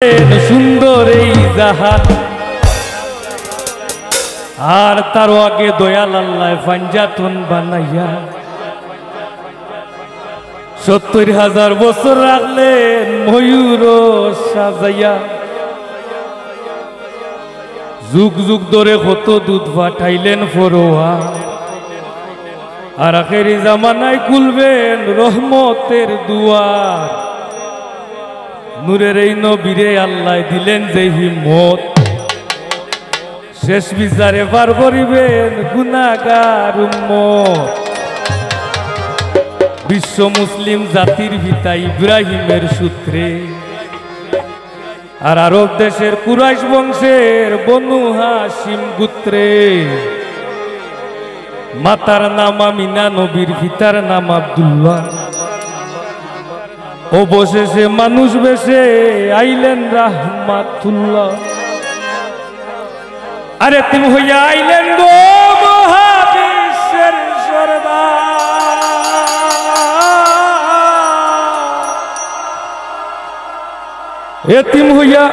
সুন্দর এই জাহান আর তার আগে দয়াল আল্লাহ পাঞ্জাতন বানাইয়া ৭০,০০০ বছর রাখলেন ময়ূর সাজাইয়া। যুগ যুগ ধরে কত দুধ পাঠাইলেন ফরোয়া আর আখেরি জামানায় খুলবেন রহমতের দুয়ার। নূরের এই নবীরে আল্লাহ দিলেন যে হিম্মত, শেষ বিচারে পার করিবেন গুনাহগার উম্মত। বিশ্ব মুসলিম জাতির পিতা ইব্রাহিমের সূত্রে আর আরব দেশের কুরাইশ বংশের বনু হাশিম গোত্রে। মাতার নাম আমিনা, নবীর পিতার নাম আব্দুল্লাহ। অবশেষে মানুষ বেশে আইলেন রাহমাতুল্লাহ। আরে তুমি হইয়া আইলেন গো মহাবিশ্বের সরদার। এতিম হইয়া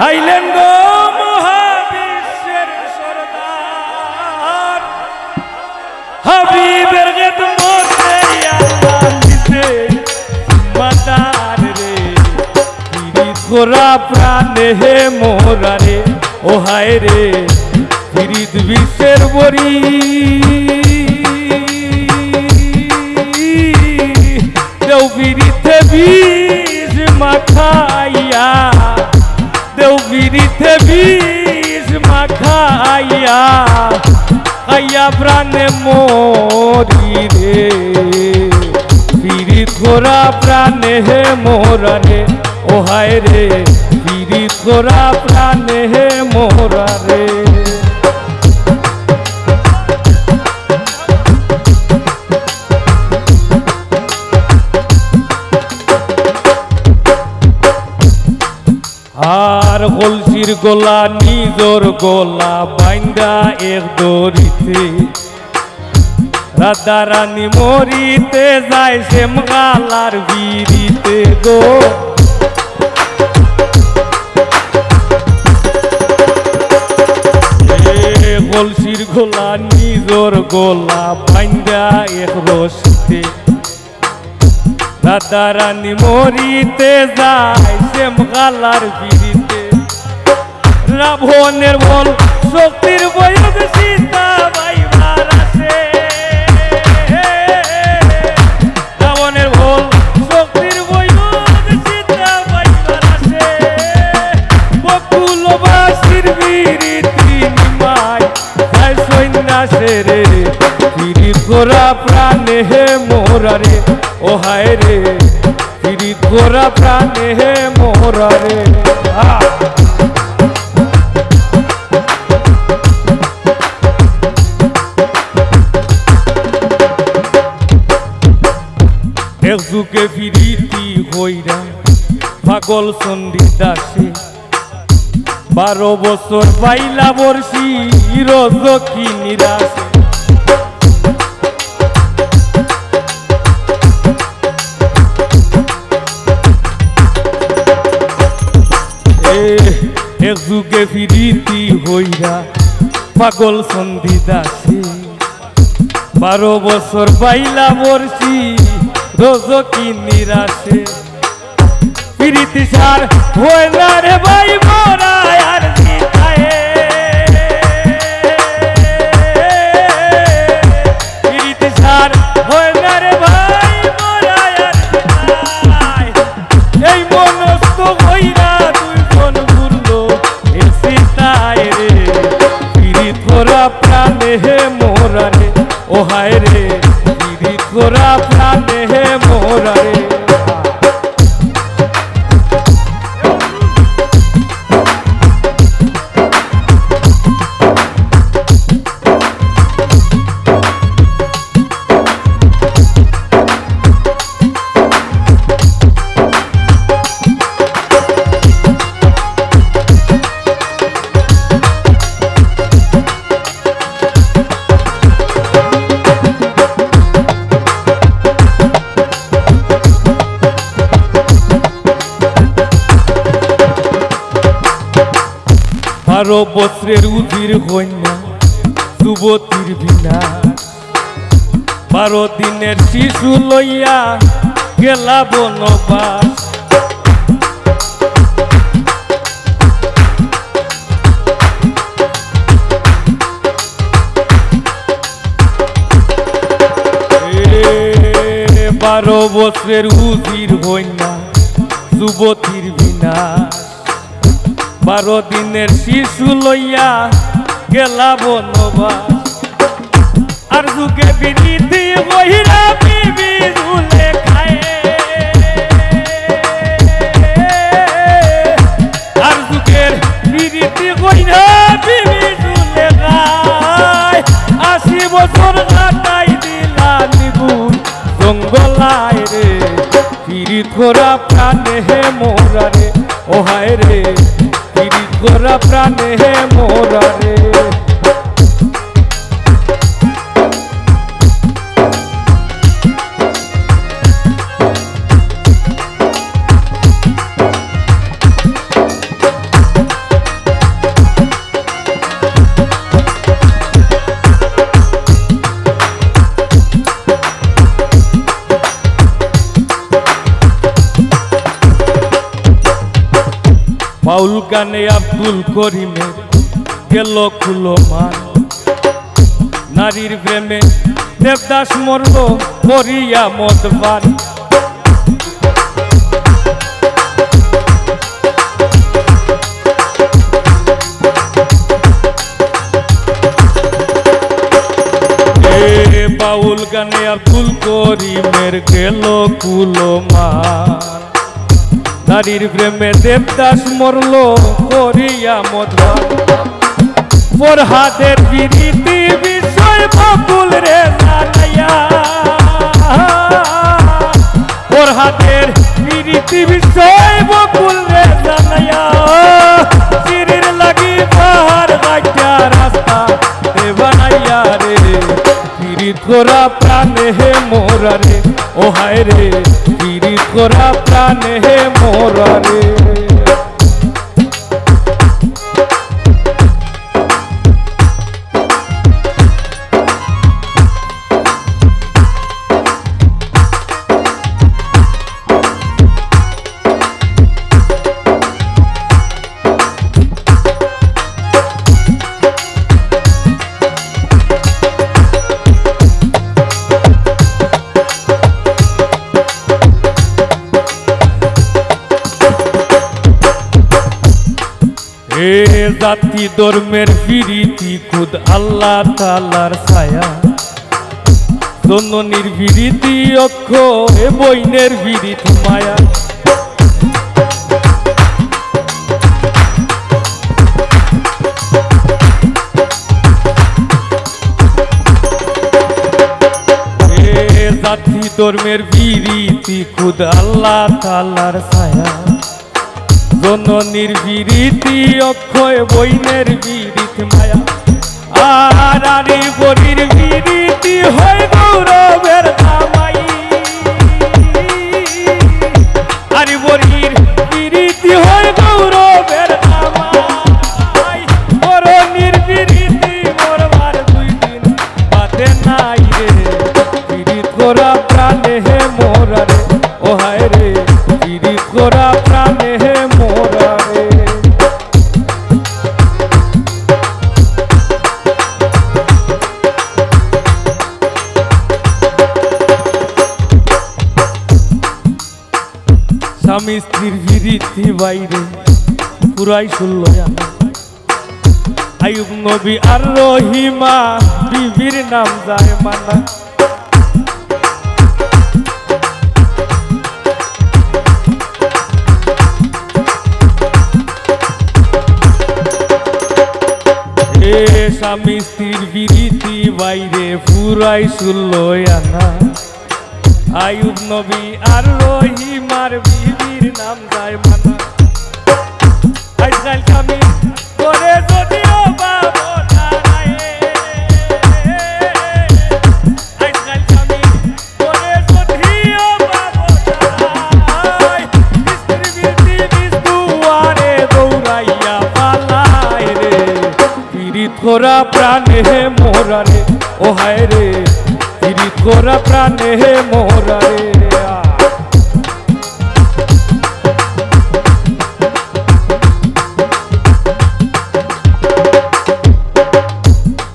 আইলেন গো মহাবিশ্বের সরদার। হাবিবের খেদমতে আল্লাহ দিতে মাদার রে। পিরিত করা প্রাণে হে মোরা রে, ও হায় রে পিরিত বিশ্বের বরি। দেও পিরিতে বিষ মাখাইয়া, দেও পিরিতে বিষ মাখাইয়া, খাইয়া প্রাণে মরি রে। পিরিত করা প্রাণে হে মোরা রে, ও হায় রে পিরিত করা প্রাণে হে মোরা রে। আর কলসির গোলা নিজর গোলা বাইন্দা এক দড়িতে, রাধা রানী মরিতে যায় শ্যামগালার বিড়িতে গো। কলসির গোলা নিজর গোলা বাইন্দা এক রশিতে, রাধা রানী মরিতে যায় শ্যামগালার বিড়িতে। রাবণের বল শক্তির বয়স সীতা বাইবার আসে, রাবণের বল শক্তির বয়স সীতা বাইবার আসে। বকুলবাসীর বিড়িতি নিমায় যায় সন্ন্যাসে রে। পিরিত করা প্রাণে হে মোরা রে, ও হায় রে পিরিত করা প্রাণে হে মোরা রে। এক যুগে পিরিতি হইরা পাগল চণ্ডী দাসে, 12 বছর পাইলা বর্ষি রজকি নিরাশে। এক যুগে পিরিতি হইরা পাগল চণ্ডী দাসে, 12 বছর পাইলা বর্ষি রজকি নিরাশে। পিরিতি সার হয় না রে ভাই মোরা আর জিতায়ে। পিরিতি সার হয় না রে ভাই মোরা আর জিতায়। এই মনস্থ হইরা দুইজন ঘুরলো এ সীতায় রে। পিরিত করা প্রাণে হে মোরা রে, ও হায় রে পিরিত করা প্রাণে হে মোরা রে। 12 বছরের উজির কন্যা যুবতীর বিনা 12 দিনের শিশু লইয়া গেলা বনবাস বারো বছরের উজির কন্যা যুবতীর বিনা 12 দিনের শিশু লইয়া গেলা বনবাস আর যুগে বিনীতি বহিরা বিবি ঝুলে খায় আর যুগের বিনীতি বহিরা বিবি ঝুলে খায় 80 বছর কাটাই দিলা নিগুণ জঙ্গলায় রে পিরিত করা প্রাণে হে মোরা রে ও হায় রে পিরিত করা প্রাণে হে মোরা রে বাউল গানে আব্দুল করিমের গেল খুলো মান নারীর প্রেমে দেবদাস মরল করিয়া মদবান বাউল গানে আব্দুল করিমের গেল খুলো মান নারীর প্রেমে দেবদাস মরল করিয়া মদবান ফরহাদের বিরীতি বিষয় বকুল রে জানাইয়া ফরহাদের বিরীতি বিষয় বকুল রে জানাইয়া চিরির লাগি পাহাড় গাইয়া রাস্তা রে বানাইয়া রে পিরিত করা প্রাণে হে মোরা রে ও হায় রে পিরিত করা প্রাণে হে মোরা রে জাতি ধর্মের বিরীতি খুদ আল্লাহ তাআলার ছায়া জননীর বিরীতি অক্ষ এ বইনের বিরীতি মায়া জাতি ধর্মের বিরীতি খুদ আল্লাহ তাআলার ছায়া জননীর বিরীতি অক্ষয় বইনের বিরীতি মায়া আর আরি বরির বিরীতি হয় গৌরবের জামাই আরি বরির বিরীতি হয় গৌরবের জামাই বরণীর বিরীতি মরবার 2 দিন বাদে নাই রে বিরীত করা প্রাণে হে মোরা রে ও হায় রে বিরীত করা প্রাণে হে মোরা রে স্বামী স্ত্রীর বিরীতি বাইরে পুরাই শুনল আইয়ুব নবী আর রহিমা বিবির নাম যায় মানা স্বামী স্ত্রীর বিরীতি বাইরে পুরাই শুনল আনা আইয়ুব নবী আর রহিমার বিবির নাম যায় মানা আজকাল স্বামী করে যদিও বাবু দাঁড়ায় আজকাল স্বামী করে যদিও বাবু দাঁড়ায় স্ত্রী বিরীতি দুয়ারে দৌড়াইয়া পালায় রে করা প্রাণে মোরা রে ও হায় রে পীড়িত করা প্রাণে মোরা রে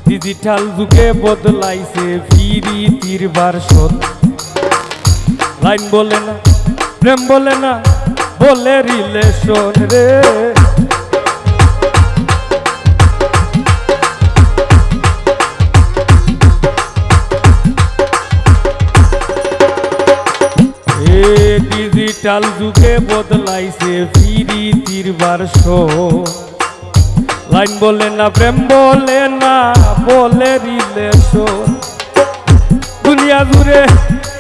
ডিজিটাল যুগে বদলাইছে পীড়িতির ভার্সন লাইন বলে না প্রেম বলে না বলে রিলেশন রে ডিজিটাল যুগে বদলাইছে পীড়িতির ভার্সন লাইন বলে না প্রেম বলে না বলে রিলেশন দুনিয়া জুড়ে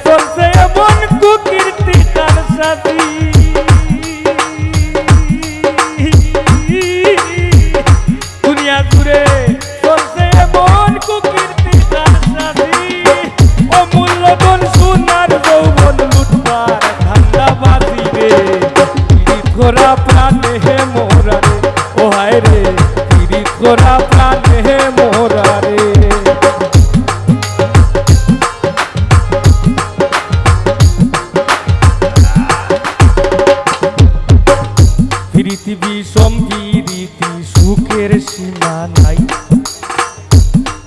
চলছে এমন কুকীর্তি কার সাথী দুনিয়া জুড়ে চলছে এমন কুকীর্তি কার সাথী অমূল্যবান সোনার যৌবন লুটবার ধান্দাবাজি রে পীড়িত করা প্রাণে মোরা রে ও হায় রে পীড়িত করা প্রাণে মোরা রে পৃথিবী সম্পীড়িতি সুখের সীমা নাই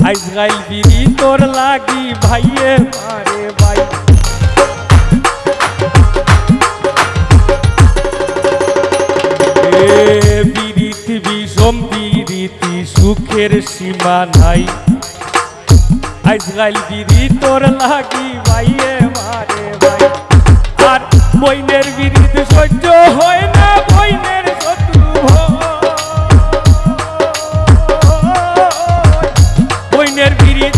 আজকাল বিড়ি তোর লাগি ভাইয়ে মারে ভাই পৃথিবী সম্পীড়িতি সুখের সীমা নাই আজকাল বিড়ি তোর লাগি ভাইয়ে মারে ভাই আর বইনের বিড়িতে সহ্য হয় না বইনের শত্রু বইনের বিড়িত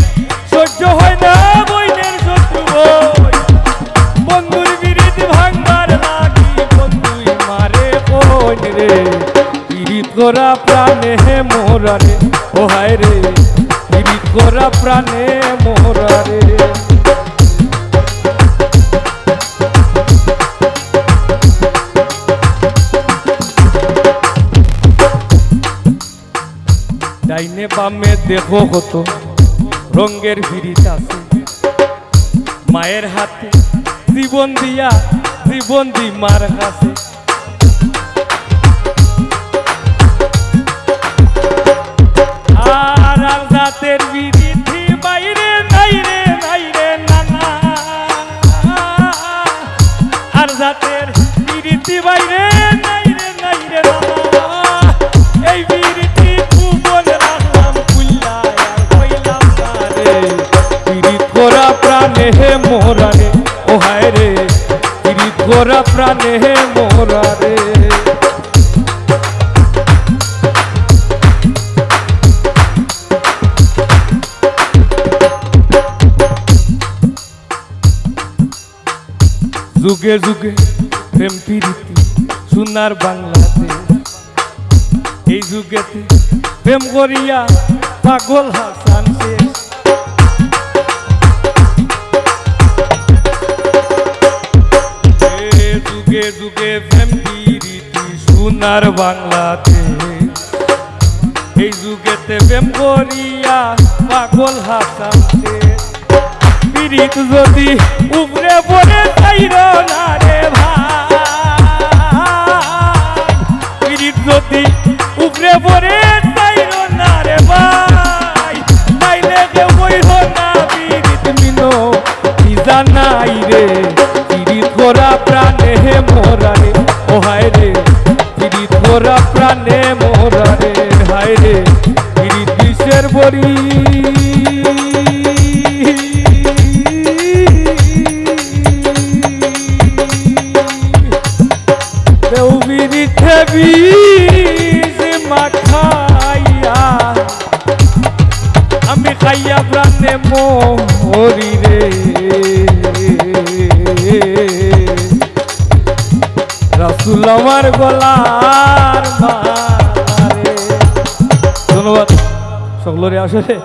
সহ্য হয় না বইনের শত্রু বন্ধুর বিড়িত ভাঙবার লাগি বন্ধুই মারে বইন রে পীড়িত করা প্রাণে মোরা রে ও হায় রে পীড়িত করা প্রাণে মোরা রে ডাইনে বামে দেখো কত রঙের পীড়িত আছে মায়ের হাতে জীবন দিয়া জীবন দি মার কাছে আর জাতের বিরীতি বাইরে নাই রে নানা আর জাতের বিরীতি বাইরে নাই রে নানা এই বিরীতি ভুবন রাখলাম কুল্লা আর কইলাম না রে পীড়িত করা প্রাণে মোরা রে ও হায় রে পীড়িত করা প্রাণে মোরা রে যুগে যুগে প্রেম প্রীতি সোনার বাংলাতে এই যুগেতে প্রেম করিয়া পাগল হাসান শেষ যুগে যুগে প্রেম প্রীতি সোনার বাংলাতে এই যুগেতে প্রেম করিয়া পাগল হাসান শেষ পীড়িত যদি উপরে পড়ে যাইর না রে ভাই পীড়িত যদি উপরে পড়ে যাইর না রে ভাই তাইলে কেউ কইর না পীড়িত মিনো কি জানাই রে পীড়িত করা প্রাণে মোরা রে ও হায় রে পীড়িত করা প্রাণে মোরা রে হায় রে পীড়িত বিষের বড়ি আমি খাইয়া প্রাণে মোরি রে রাসূল আমার গলার মারে। ধন্যবাদ সকলের আসলে